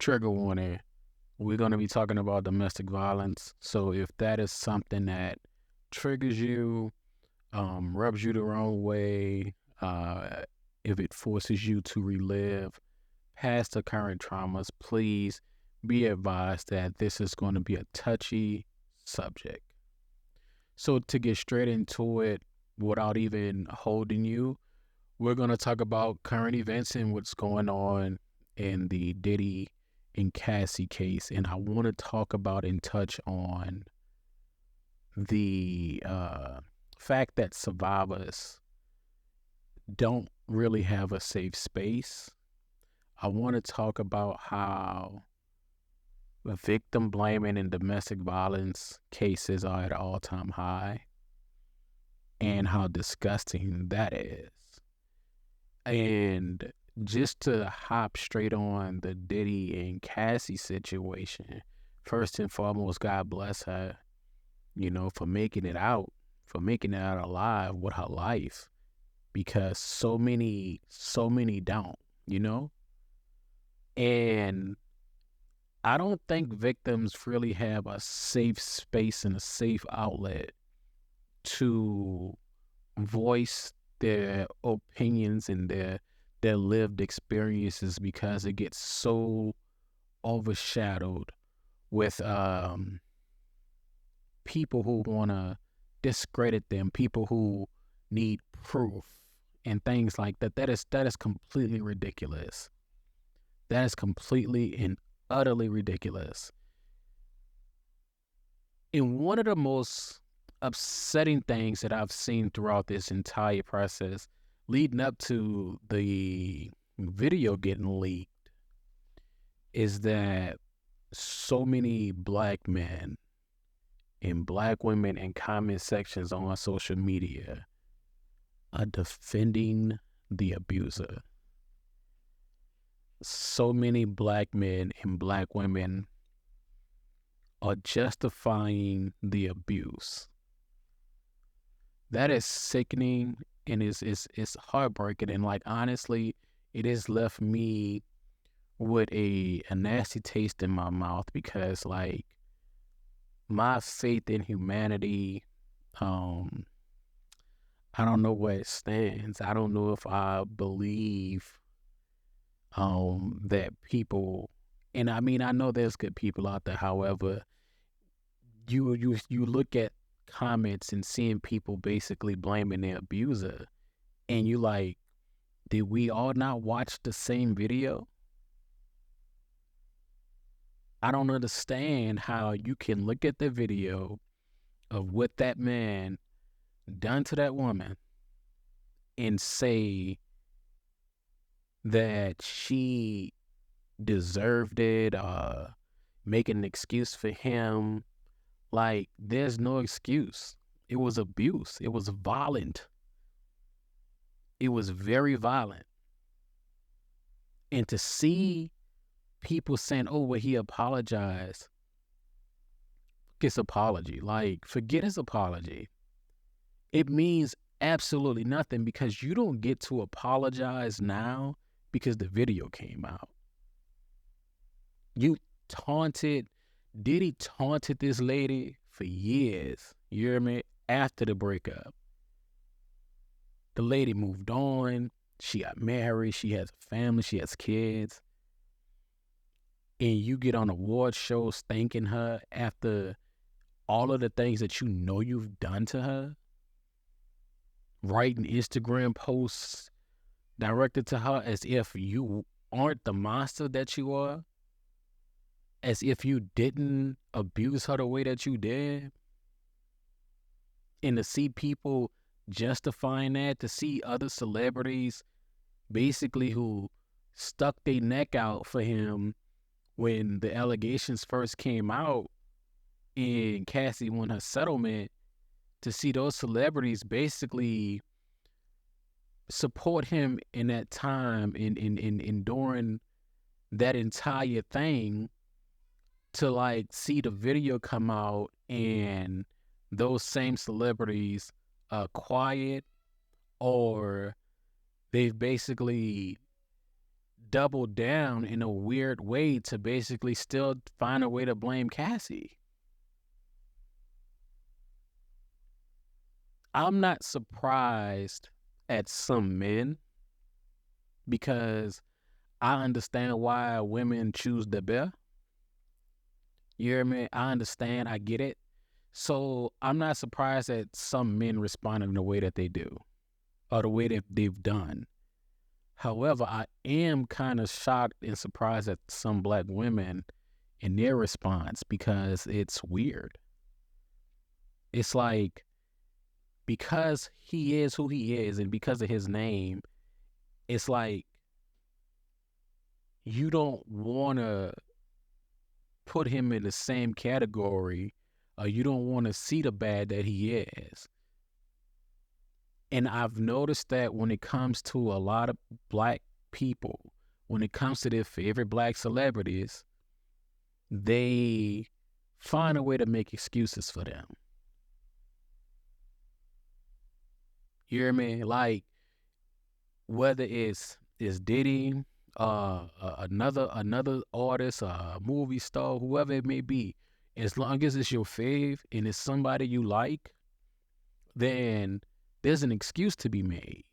Trigger warning. We're going to be talking about domestic violence. So if that is something that triggers you, rubs you the wrong way, if it forces you to relive past the current traumas, please be advised that this is going to be a touchy subject. So to get straight into it, without even holding you, we're going to talk about current events and what's going on in the Diddy and Cassie case. And I want to talk about and touch on the fact that survivors don't really have a safe space. I want to talk about how the victim blaming in domestic violence cases are at an all-time high and how disgusting that is. And just to hop straight on the Diddy and Cassie situation, first and foremost, God bless her, for making it out alive with her life, because so many don't, and I don't think victims really have a safe space and a safe outlet to voice their opinions and their lived experiences, because it gets so overshadowed with people who want to discredit them, people who need proof and things like that. That is completely ridiculous. That is completely and utterly ridiculous. And one of the most upsetting things that I've seen throughout this entire process leading up to the video getting leaked is that so many Black men and Black women in comment sections on social media are defending the abuser. So many Black men and Black women are justifying the abuse. That is sickening, and it's heartbreaking, and honestly, it has left me with a nasty taste in my mouth, because my faith in humanity, I don't know where it stands. I don't know if I believe that people, and I mean, I know there's good people out there. However, you look at comments and seeing people basically blaming their abuser, and you like, did we all not watch the same video? I don't understand how you can look at the video of what that man done to that woman and say that she deserved it, make an excuse for him. There's no excuse. It was abuse. It was violent. It was very violent. And to see people saying, oh, well, he apologized. His apology. Forget his apology. It means absolutely nothing, because you don't get to apologize now because the video came out. Diddy taunted this lady for years, you hear me, after the breakup. The lady moved on, she got married, she has a family, she has kids, and you get on award shows thanking her after all of the things that you've done to her, writing Instagram posts directed to her as if you aren't the monster that you are, as if you didn't abuse her the way that you did. And to see people justifying that, to see other celebrities basically who stuck their neck out for him when the allegations first came out and Cassie won her settlement, to see those celebrities basically support him in that time, in during that entire thing, to see the video come out and those same celebrities are quiet, or they've basically double down in a weird way to basically still find a way to blame Cassie. I'm not surprised at some men because I understand why women choose the bear. You hear me? I understand. I get it. So I'm not surprised that some men respond in the way that they do or the way that they've done. However, I am kind of shocked and surprised at some black women in their response because it's weird. It's like, because he is who he is and because of his name, it's like you don't want to put him in the same category, or you don't want to see the bad that he is. And I've noticed that when it comes to a lot of black people, when it comes to their favorite black celebrities, they find a way to make excuses for them. You hear me? Like, whether it's Diddy, another artist, a movie star, whoever it may be, as long as it's your fave and it's somebody you like, then there's an excuse to be made.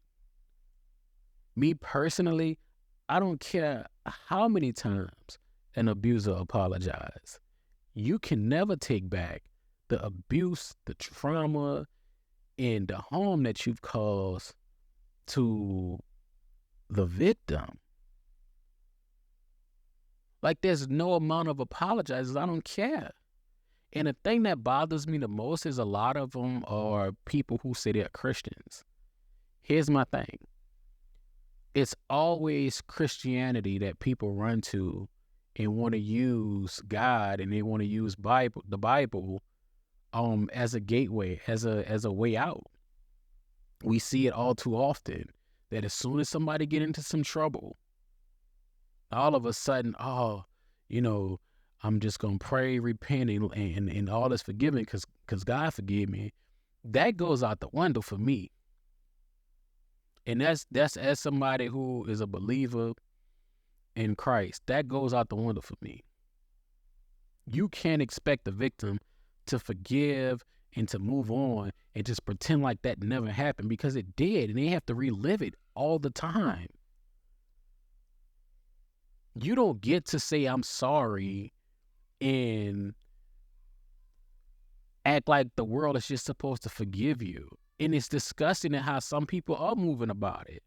Me personally, I don't care how many times an abuser apologizes. You can never take back the abuse, the trauma, and the harm that you've caused to the victim. Like, there's no amount of apologizes. I don't care. And the thing that bothers me the most is a lot of them are people who say they're Christians. Here's my thing. It's always Christianity that people run to and want to use God, and they want to use the Bible as a gateway, as a way out. We see it all too often that as soon as somebody get into some trouble, all of a sudden, I'm just going to pray, repent, and all is forgiven because God forgive me. That goes out the window for me. And that's as somebody who is a believer in Christ, that goes out the window for me. You can't expect the victim to forgive and to move on and just pretend like that never happened, because it did, and they have to relive it all the time. You don't get to say I'm sorry and act like the world is just supposed to forgive you. And it's disgusting at how some people are moving about it.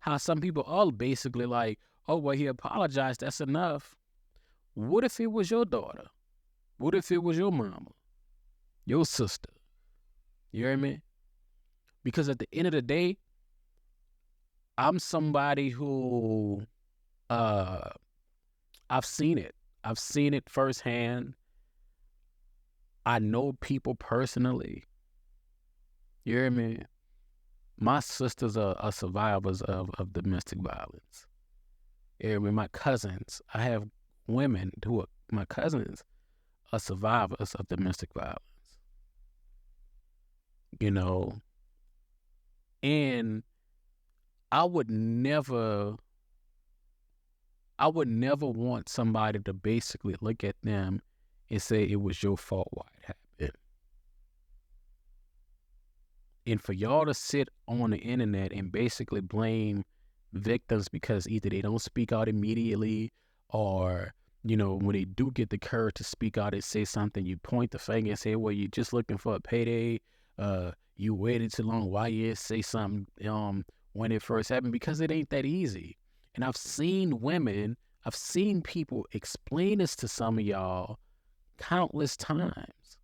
How some people are basically like, oh, well, he apologized, that's enough. What if it was your daughter? What if it was your mama? Your sister? You hear me? Because at the end of the day, I'm somebody who, I've seen it. I've seen it firsthand. I know people personally. You hear me? My sisters are survivors of domestic violence. You hear me? My cousins, I have women who are my cousins are survivors of domestic violence. You know, and I would never want somebody to basically look at them and say it was your fault why it happened. And for y'all to sit on the internet and basically blame victims because either they don't speak out immediately, or, when they do get the courage to speak out and say something, you point the finger and say, well, you're just looking for a payday. You waited too long. Why you say something when it first happened? Because it ain't that easy. And I've seen people explain this to some of y'all countless times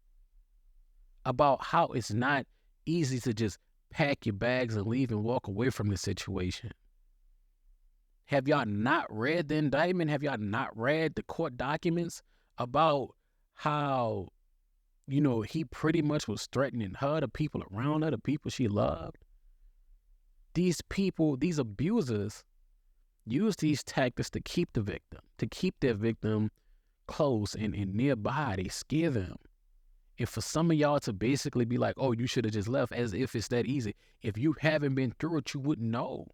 about how it's not easy to just pack your bags and leave and walk away from the situation. Have y'all not read the indictment? Have y'all not read the court documents about how, he pretty much was threatening her, the people around her, the people she loved? These people, these abusers, use these tactics to keep their victim close and nearby. They scare them. And for some of y'all to basically be like, oh, you should have just left, as if it's that easy. If you haven't been through it, you wouldn't know.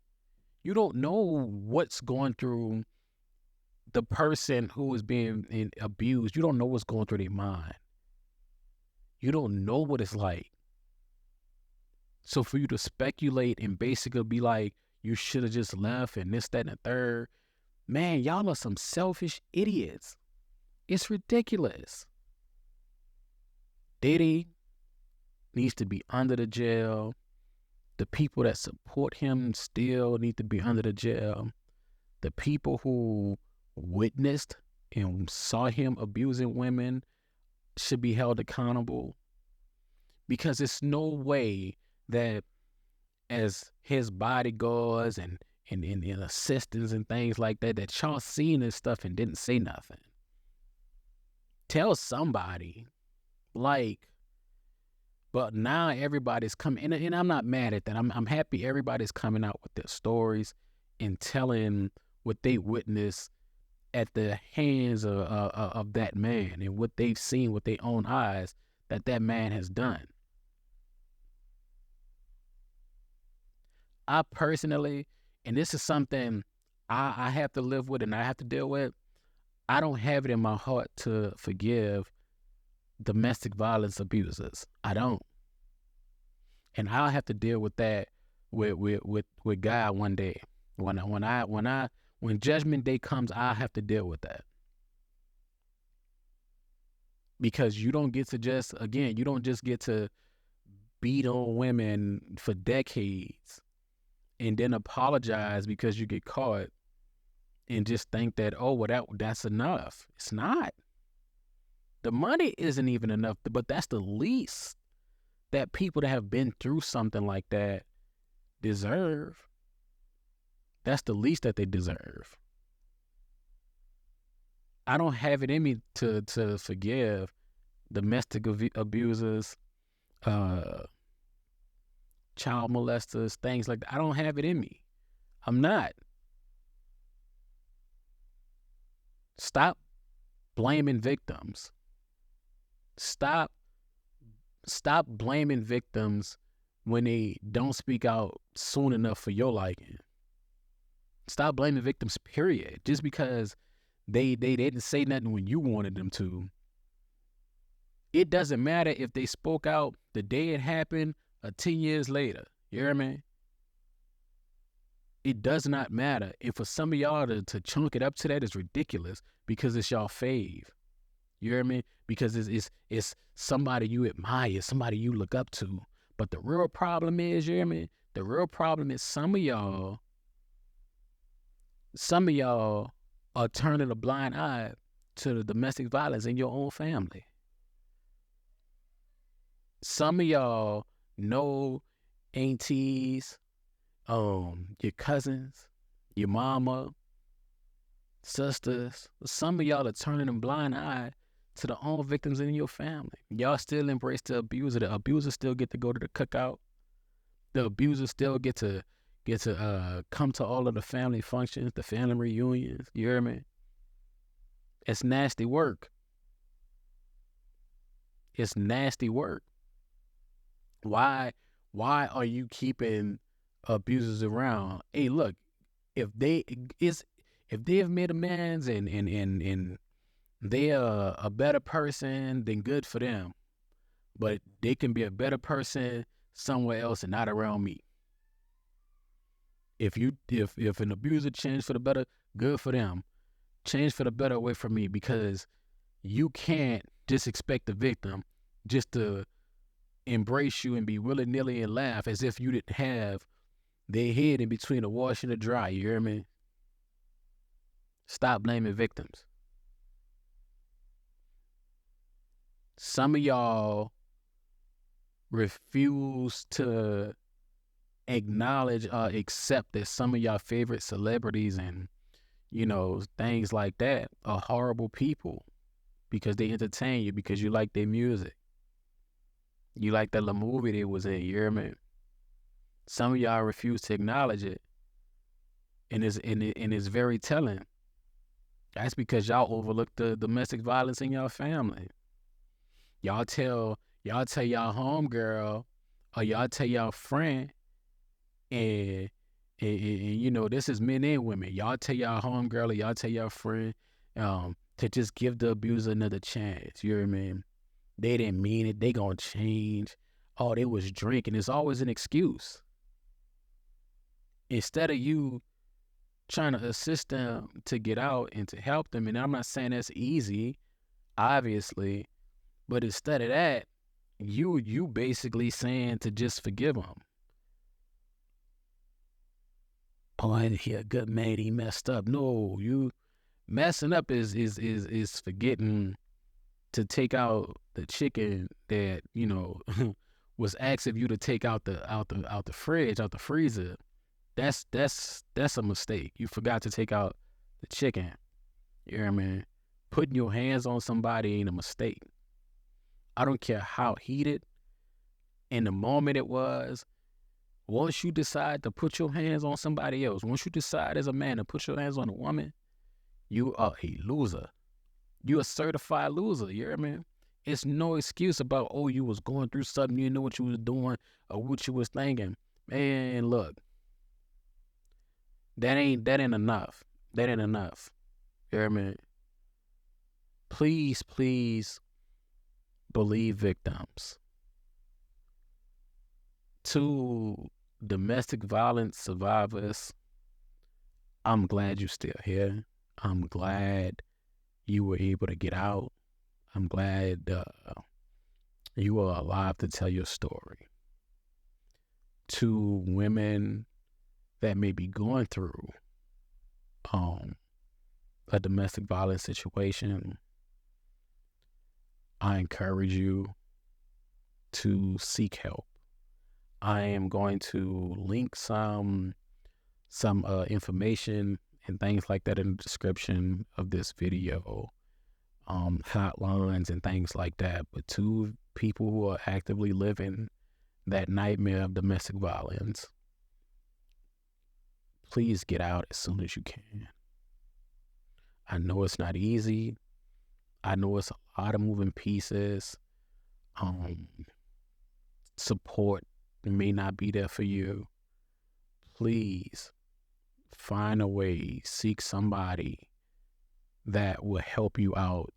You don't know what's going through the person who is being abused, you don't know what's going through their mind. You don't know what it's like. So for you to speculate and basically be like, you should have just left and this, that, and the third, man, y'all are some selfish idiots. It's ridiculous. Diddy needs to be under the jail. The people that support him still need to be under the jail. The people who witnessed and saw him abusing women should be held accountable, because it's no way that as his bodyguards and assistants and things like that, that y'all seen this stuff and didn't say nothing. Tell somebody, like, but now everybody's coming, and I'm not mad at that. I'm happy everybody's coming out with their stories and telling what they witnessed at the hands of that man and what they've seen with their own eyes that man has done. I personally, and this is something I have to live with and I have to deal with, I don't have it in my heart to forgive domestic violence abusers. I don't. And I'll have to deal with that with God one day. When judgment day comes, I'll have to deal with that. Because you don't get to you don't just get to beat on women for decades and then apologize because you get caught and just think that, oh, well, that's enough. It's not. The money isn't even enough, but that's the least that people that have been through something like that deserve. That's the least that they deserve. I don't have it in me to forgive domestic abusers, child molesters, things like that. I don't have it in me. I'm not. Stop blaming victims. Stop blaming victims when they don't speak out soon enough for your liking. Stop blaming victims, period. Just because they didn't say nothing when you wanted them to. It doesn't matter if they spoke out the day it happened or 10 years later. You hear me? It does not matter. And for some of y'all to chunk it up to that is ridiculous because it's y'all fave. You hear me? Because it's somebody you admire, somebody you look up to. But the real problem is, you hear me? The real problem is some of y'all are turning a blind eye to the domestic violence in your own family. Some of y'all know aunties, your cousins, your mama, sisters. Some of y'all are turning a blind eye to the own victims in your family. Y'all still embrace the abuser. The abuser still get to go to the cookout. The abuser still get to come to all of the family functions, the family reunions. You hear me? It's nasty work. It's nasty work. Why are you keeping abusers around? Hey, look, if they have made amends and they are a better person, then good for them. But they can be a better person somewhere else and not around me. If an abuser changed for the better, good for them. Change for the better away from me, because you can't just expect the victim just to embrace you and be willy-nilly and laugh as if you didn't have their head in between the wash and the dry. You hear me? Stop blaming victims. Some of y'all refuse to acknowledge or accept that some of y'all favorite celebrities and, things like that are horrible people because they entertain you, because you like their music. You like that little movie they was in, you hear me? Some of y'all refuse to acknowledge it. And it's very telling. That's because y'all overlook the domestic violence in y'all family. Y'all tell y'all homegirl or y'all tell y'all friend and And this is men and women. Y'all tell y'all homegirl or y'all tell y'all friend to just give the abuser another chance. You know what I mean? They didn't mean it. They gonna change. Oh, they was drinking. It's always an excuse. Instead of you trying to assist them to get out and to help them, and I'm not saying that's easy, obviously, but instead of that, you basically saying to just forgive them. Oh, he a good man. He messed up. No, you messing up is forgetting to take out the chicken that was asking you to take out the fridge, out the freezer. That's a mistake. You forgot to take out the chicken. You know what I mean? Putting your hands on somebody ain't a mistake. I don't care how heated in the moment it was. Once you decide to put your hands on somebody else, once you decide as a man to put your hands on a woman, you are a loser. You a certified loser. You know what I mean? It's no excuse about, oh, you was going through something, you know what you was doing or what you was thinking. Man, look, that ain't enough. That ain't enough. You know what I mean? Please believe victims. To domestic violence survivors, I'm glad you're still here. I'm glad you were able to get out. I'm glad you are alive to tell your story. To women that may be going through a domestic violence situation, I encourage you to seek help. I am going to link some information and things like that in the description of this video, hotlines and things like that. But to people who are actively living that nightmare of domestic violence, please get out as soon as you can. I know it's not easy. I know it's a lot of moving pieces. Support may not be there for you. Please find a way, seek somebody that will help you out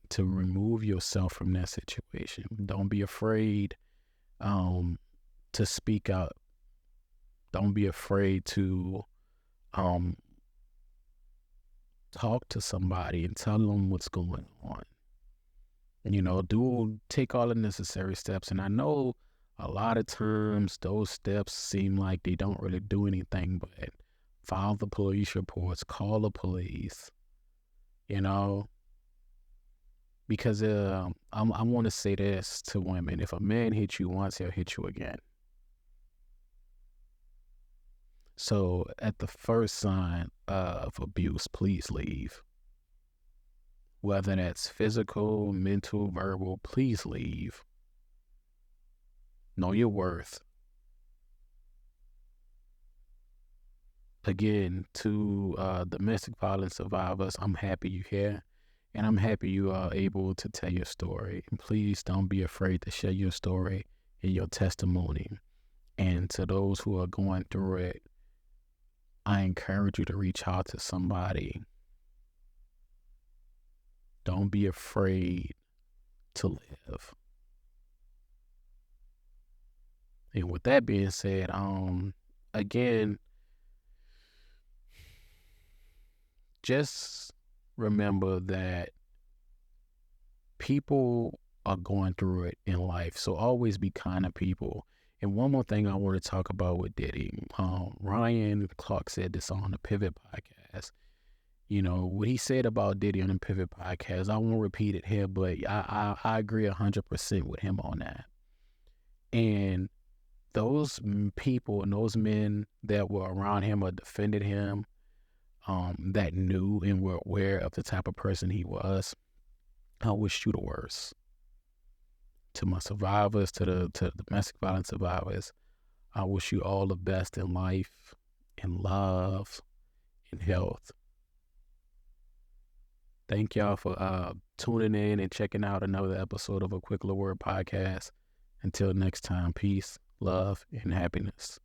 to remove yourself from that situation. Don't be afraid to speak up. Don't be afraid to talk to somebody and tell them what's going on. Take all the necessary steps. And I know a lot of times those steps seem like they don't really do anything, but file the police reports, call the police, because I want to say this to women. If a man hits you once, he'll hit you again. So at the first sign of abuse, please leave. Whether that's physical, mental, verbal, please leave. Know your worth. Again, to domestic violence survivors, I'm happy you're here, and I'm happy you are able to tell your story. And please don't be afraid to share your story and your testimony. And to those who are going through it, I encourage you to reach out to somebody. Don't be afraid to live. And with that being said, again, just remember that people are going through it in life. So always be kind to people. And one more thing I want to talk about with Diddy. Ryan Clark said this on the Pivot podcast. What he said about Diddy on the Pivot podcast, I won't repeat it here, but I agree 100% with him on that. And those people and those men that were around him or defended him, that knew and were aware of the type of person he was, I wish you the worst. To my survivors, to the domestic violence survivors, I wish you all the best in life, in love, in health. Thank y'all for tuning in and checking out another episode of A Quick Little Word podcast. Until next time, peace, love, and happiness.